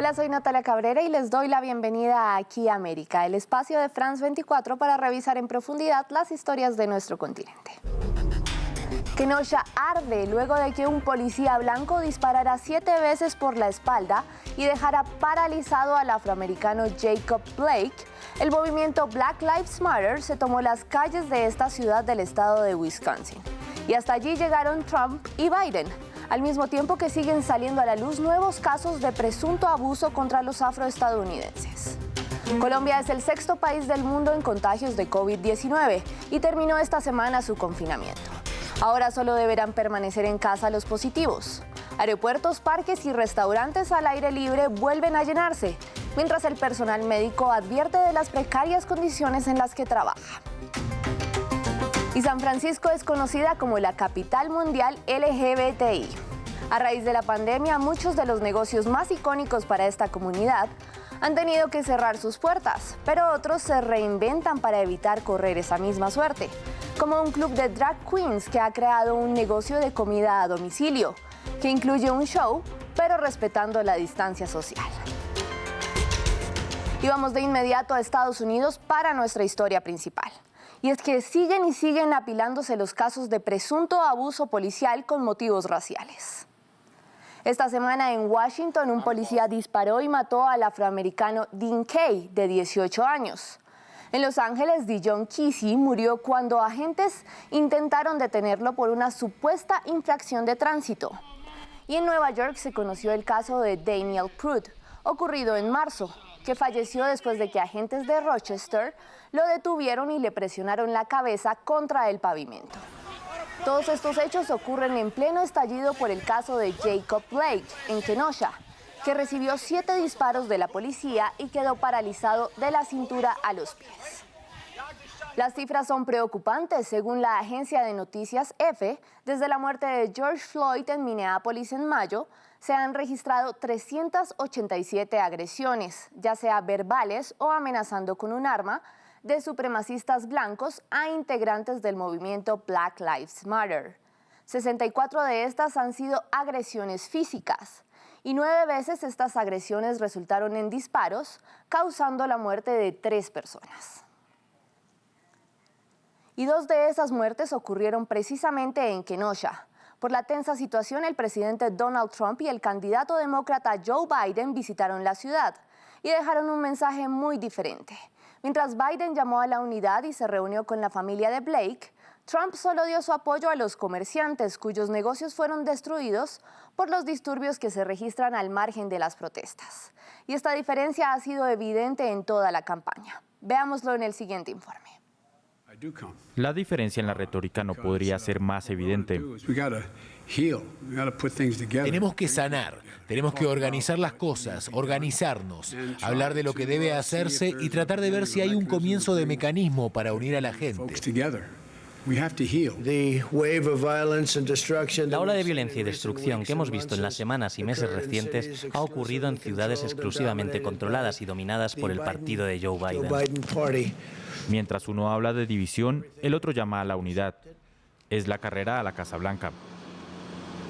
Hola, soy Natalia Cabrera y les doy la bienvenida a Aquí América, el espacio de France 24 para revisar en profundidad las historias de nuestro continente. Kenosha arde luego de que un policía blanco disparara 7 veces por la espalda y dejara paralizado al afroamericano Jacob Blake. El movimiento Black Lives Matter se tomó las calles de esta ciudad del estado de Wisconsin. Y hasta allí llegaron Trump y Biden, al mismo tiempo que siguen saliendo a la luz nuevos casos de presunto abuso contra los afroestadounidenses. Colombia es el 6º país del mundo en contagios de COVID-19 y terminó esta semana su confinamiento. Ahora solo deberán permanecer en casa los positivos. Aeropuertos, parques y restaurantes al aire libre vuelven a llenarse, mientras el personal médico advierte de las precarias condiciones en las que trabaja. Y San Francisco es conocida como la capital mundial LGBTI. A raíz de la pandemia, muchos de los negocios más icónicos para esta comunidad han tenido que cerrar sus puertas, pero otros se reinventan para evitar correr esa misma suerte, como un club de drag queens que ha creado un negocio de comida a domicilio, que incluye un show, pero respetando la distancia social. Y vamos de inmediato a Estados Unidos para nuestra historia principal. Y es que siguen y siguen apilándose los casos de presunto abuso policial con motivos raciales. Esta semana en Washington, un policía disparó y mató al afroamericano Dean Kay, de 18 años. En Los Ángeles, Dijon Kizzee murió cuando agentes intentaron detenerlo por una supuesta infracción de tránsito. Y en Nueva York se conoció el caso de Daniel Pruitt, ocurrido en marzo, que falleció después de que agentes de Rochester lo detuvieron y le presionaron la cabeza contra el pavimento. Todos estos hechos ocurren en pleno estallido por el caso de Jacob Blake, en Kenosha, que recibió 7 disparos de la policía y quedó paralizado de la cintura a los pies. Las cifras son preocupantes. Según la agencia de noticias EFE, desde la muerte de George Floyd en Minneapolis en mayo, se han registrado 387 agresiones, ya sea verbales o amenazando con un arma, de supremacistas blancos a integrantes del movimiento Black Lives Matter. 64 de estas han sido agresiones físicas y 9 veces estas agresiones resultaron en disparos, causando la muerte de 3 personas. Y 2 de esas muertes ocurrieron precisamente en Kenosha. Por la tensa situación, el presidente Donald Trump y el candidato demócrata Joe Biden visitaron la ciudad y dejaron un mensaje muy diferente. Mientras Biden llamó a la unidad y se reunió con la familia de Blake, Trump solo dio su apoyo a los comerciantes cuyos negocios fueron destruidos por los disturbios que se registran al margen de las protestas. Y esta diferencia ha sido evidente en toda la campaña. Veámoslo en el siguiente informe. La diferencia en la retórica no podría ser más evidente. Tenemos que sanar, tenemos que organizar las cosas, organizarnos, hablar de lo que debe hacerse y tratar de ver si hay un comienzo de mecanismo para unir a la gente. La ola de violencia y destrucción que hemos visto en las semanas y meses recientes ha ocurrido en ciudades exclusivamente controladas y dominadas por el partido de Joe Biden. Mientras uno habla de división, el otro llama a la unidad. Es la carrera a la Casa Blanca,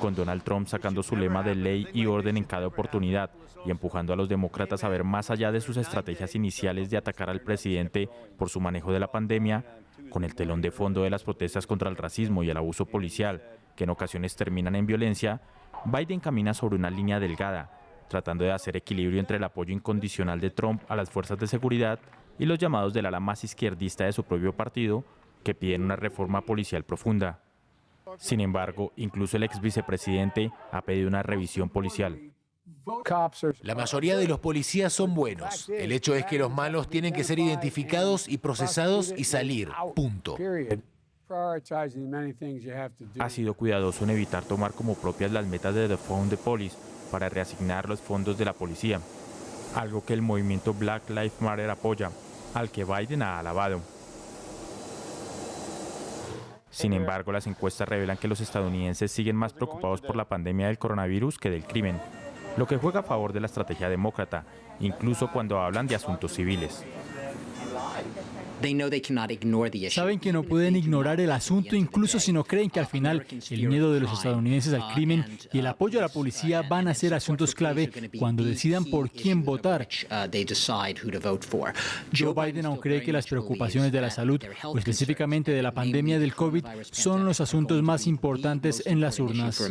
con Donald Trump sacando su lema de ley y orden en cada oportunidad y empujando a los demócratas a ver más allá de sus estrategias iniciales de atacar al presidente por su manejo de la pandemia, con el telón de fondo de las protestas contra el racismo y el abuso policial, que en ocasiones terminan en violencia. Biden camina sobre una línea delgada, tratando de hacer equilibrio entre el apoyo incondicional de Trump a las fuerzas de seguridad y los llamados del ala más izquierdista de su propio partido, que piden una reforma policial profunda. Sin embargo, incluso el ex vicepresidente ha pedido una revisión policial. La mayoría de los policías son buenos. El hecho es que los malos tienen que ser identificados y procesados y salir. Punto. Ha sido cuidadoso en evitar tomar como propias las metas de Defund the Police para reasignar los fondos de la policía, algo que el movimiento Black Lives Matter apoya, al que Biden ha alabado. Sin embargo, las encuestas revelan que los estadounidenses siguen más preocupados por la pandemia del coronavirus que del crimen, lo que juega a favor de la estrategia demócrata, incluso cuando hablan de asuntos civiles. Saben que no pueden ignorar el asunto, incluso si no creen que al final el miedo de los estadounidenses al crimen y el apoyo a la policía van a ser asuntos clave cuando decidan por quién votar. Joe Biden aún cree que las preocupaciones de la salud, o específicamente de la pandemia del COVID, son los asuntos más importantes en las urnas.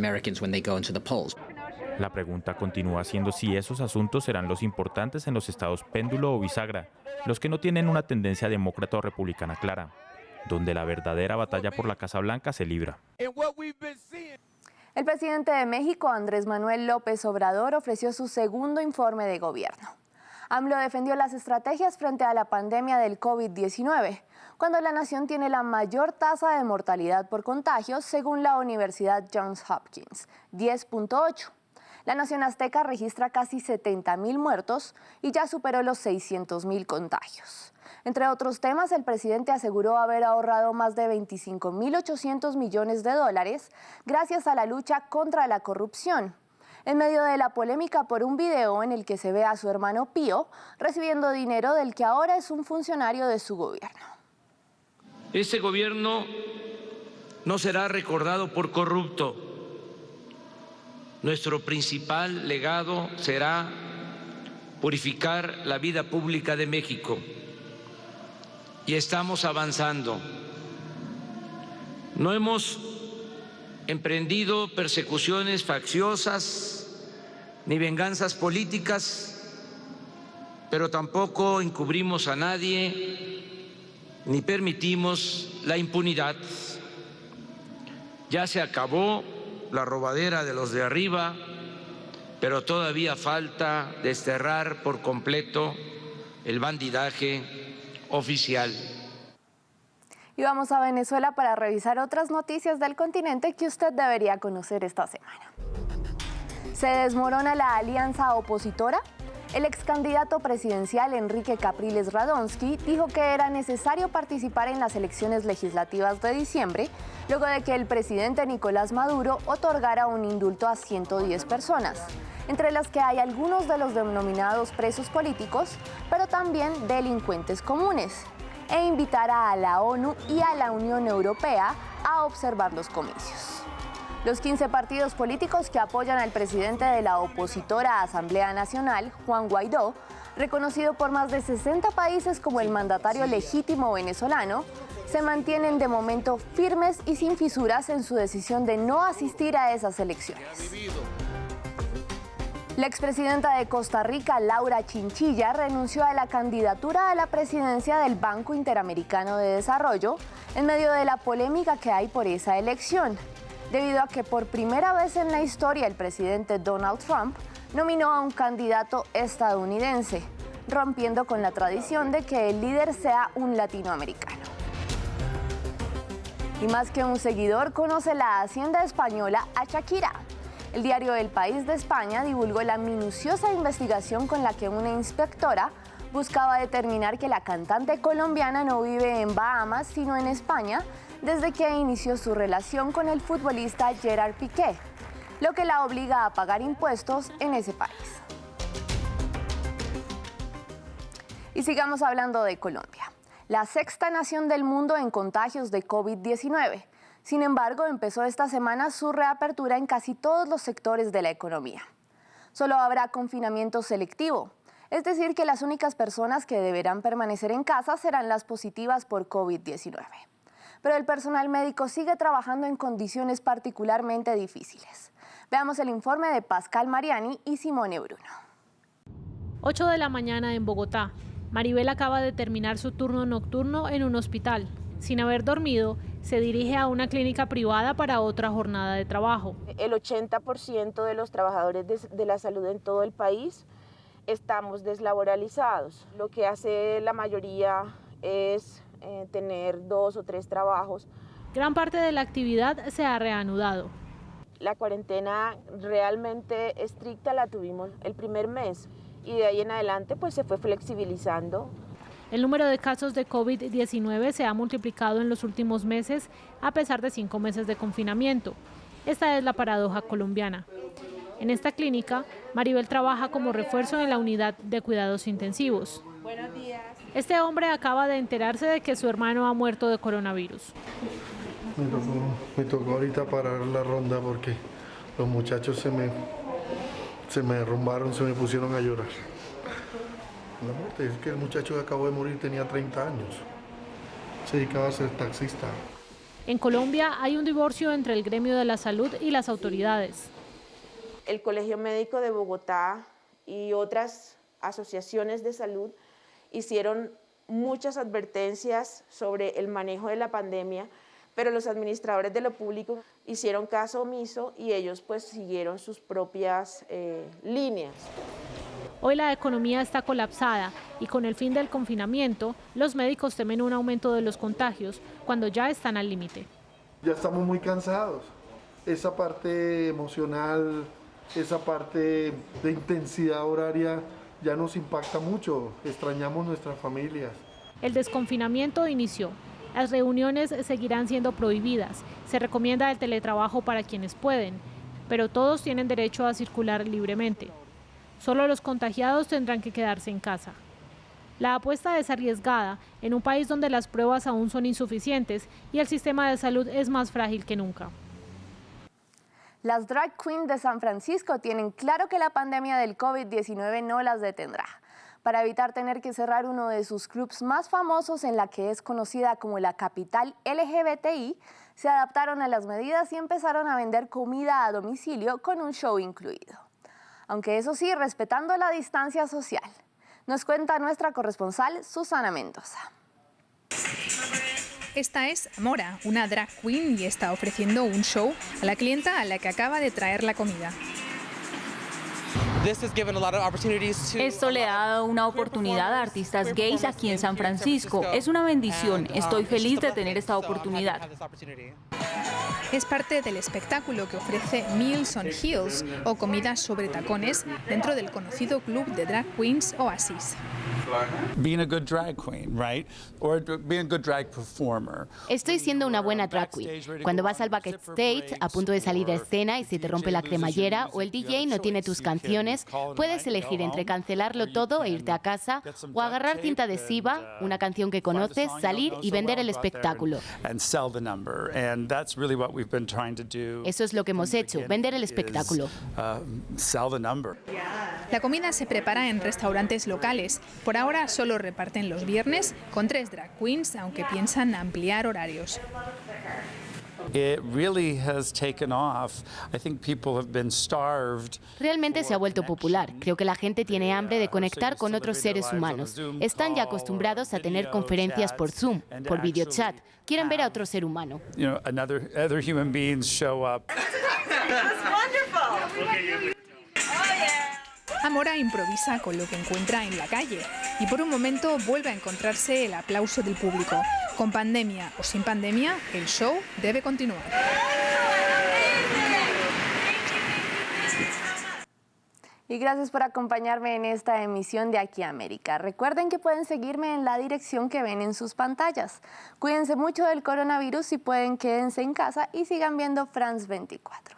La pregunta continúa siendo si esos asuntos serán los importantes en los estados péndulo o bisagra, los que no tienen una tendencia demócrata o republicana clara, donde la verdadera batalla por la Casa Blanca se libra. El presidente de México, Andrés Manuel López Obrador, ofreció su segundo informe de gobierno. AMLO defendió las estrategias frente a la pandemia del COVID-19, cuando la nación tiene la mayor tasa de mortalidad por contagios, según la Universidad Johns Hopkins, 10.8. La nación azteca registra casi 70.000 muertos y ya superó los 600.000 contagios. Entre otros temas, el presidente aseguró haber ahorrado más de 25.800 millones de dólares gracias a la lucha contra la corrupción, en medio de la polémica por un video en el que se ve a su hermano Pío recibiendo dinero del que ahora es un funcionario de su gobierno. Este gobierno no será recordado por corrupto. Nuestro principal legado será purificar la vida pública de México. Y estamos avanzando. No hemos emprendido persecuciones facciosas ni venganzas políticas, pero tampoco encubrimos a nadie ni permitimos la impunidad. Ya se acabó la robadera de los de arriba, pero todavía falta desterrar por completo el bandidaje oficial. Y vamos a Venezuela para revisar otras noticias del continente que usted debería conocer esta semana. ¿Se desmorona la alianza opositora? El ex candidato presidencial Enrique Capriles Radonsky dijo que era necesario participar en las elecciones legislativas de diciembre, luego de que el presidente Nicolás Maduro otorgara un indulto a 110 personas, entre las que hay algunos de los denominados presos políticos, pero también delincuentes comunes, e invitara a la ONU y a la Unión Europea a observar los comicios. Los 15 partidos políticos que apoyan al presidente de la opositora Asamblea Nacional, Juan Guaidó, reconocido por más de 60 países como el mandatario legítimo venezolano, se mantienen de momento firmes y sin fisuras en su decisión de no asistir a esas elecciones. La expresidenta de Costa Rica, Laura Chinchilla, renunció a la candidatura a la presidencia del Banco Interamericano de Desarrollo en medio de la polémica que hay por esa elección, debido a que por primera vez en la historia el presidente Donald Trump nominó a un candidato estadounidense, rompiendo con la tradición de que el líder sea un latinoamericano. Y más que un seguidor, conoce la Hacienda española a Shakira. El diario El País de España divulgó la minuciosa investigación con la que una inspectora buscaba determinar que la cantante colombiana no vive en Bahamas, sino en España, desde que inició su relación con el futbolista Gerard Piqué, lo que la obliga a pagar impuestos en ese país. Y sigamos hablando de Colombia, la sexta nación del mundo en contagios de COVID-19. Sin embargo, empezó esta semana su reapertura en casi todos los sectores de la economía. Solo habrá confinamiento selectivo, es decir, que las únicas personas que deberán permanecer en casa serán las positivas por COVID-19. Pero el personal médico sigue trabajando en condiciones particularmente difíciles. Veamos el informe de Pascal Mariani y Simone Bruno. 8 de la mañana en Bogotá. Maribel acaba de terminar su turno nocturno en un hospital. Sin haber dormido, se dirige a una clínica privada para otra jornada de trabajo. El 80% de los trabajadores de la salud en todo el país estamos deslaboralizados. Lo que hace la mayoría es tener 2 o 3 trabajos. Gran parte de la actividad se ha reanudado. La cuarentena realmente estricta la tuvimos el primer mes y de ahí en adelante pues se fue flexibilizando. El número de casos de COVID-19 se ha multiplicado en los últimos meses a pesar de 5 meses de confinamiento. Esta es la paradoja colombiana. En esta clínica, Maribel trabaja como refuerzo en la unidad de cuidados intensivos. Buenos días. Este hombre acaba de enterarse de que su hermano ha muerto de coronavirus. Me tocó ahorita parar la ronda porque los muchachos se me derrumbaron, se me pusieron a llorar. La muerte es que el muchacho que acabó de morir tenía 30 años. Se dedicaba a ser taxista. En Colombia hay un divorcio entre el gremio de la salud y las autoridades. El Colegio Médico de Bogotá y otras asociaciones de salud hicieron muchas advertencias sobre el manejo de la pandemia, pero los administradores de lo público hicieron caso omiso y ellos pues siguieron sus propias líneas. Hoy la economía está colapsada y con el fin del confinamiento, los médicos temen un aumento de los contagios cuando ya están al límite. Ya estamos muy cansados. Esa parte emocional, esa parte de intensidad horaria ya nos impacta mucho. Extrañamos nuestras familias. El desconfinamiento inició. Las reuniones seguirán siendo prohibidas. Se recomienda el teletrabajo para quienes pueden, pero todos tienen derecho a circular libremente. Solo los contagiados tendrán que quedarse en casa. La apuesta es arriesgada en un país donde las pruebas aún son insuficientes y el sistema de salud es más frágil que nunca. Las drag queens de San Francisco tienen claro que la pandemia del COVID-19 no las detendrá. Para evitar tener que cerrar uno de sus clubs más famosos en la que es conocida como la capital LGBTI, se adaptaron a las medidas y empezaron a vender comida a domicilio con un show incluido. Aunque eso sí, respetando la distancia social. Nos cuenta nuestra corresponsal Susana Mendoza. Esta es Mora, una drag queen, y está ofreciendo un show a la clienta a la que acaba de traer la comida. Esto le ha dado una oportunidad a artistas gays aquí en San Francisco. Es una bendición. Estoy feliz de tener esta oportunidad. Es parte del espectáculo que ofrece Meals on Heels, o comidas sobre tacones, dentro del conocido club de drag queens Oasis. Estoy siendo una buena drag queen. Cuando vas al backstage a punto de salir a escena y se te rompe la cremallera o el DJ no tiene tus canciones, puedes elegir entre cancelarlo todo e irte a casa o agarrar cinta adhesiva, una canción que conoces, salir y vender el espectáculo. Eso es lo que hemos hecho, vender el espectáculo. La comida se prepara en restaurantes locales. Por ahora solo reparten los viernes con 3 drag queens, aunque piensan ampliar horarios. Realmente se ha vuelto popular. Creo que la gente tiene hambre de conectar con otros seres humanos. Están ya acostumbrados a tener conferencias por Zoom, por videochat. Quieren ver a otro ser humano. Amora improvisa con lo que encuentra en la calle y por un momento vuelve a encontrarse el aplauso del público. Con pandemia o sin pandemia, el show debe continuar. Y gracias por acompañarme en esta emisión de Aquí América. Recuerden que pueden seguirme en la dirección que ven en sus pantallas. Cuídense mucho del coronavirus, si pueden quédense en casa y sigan viendo France 24.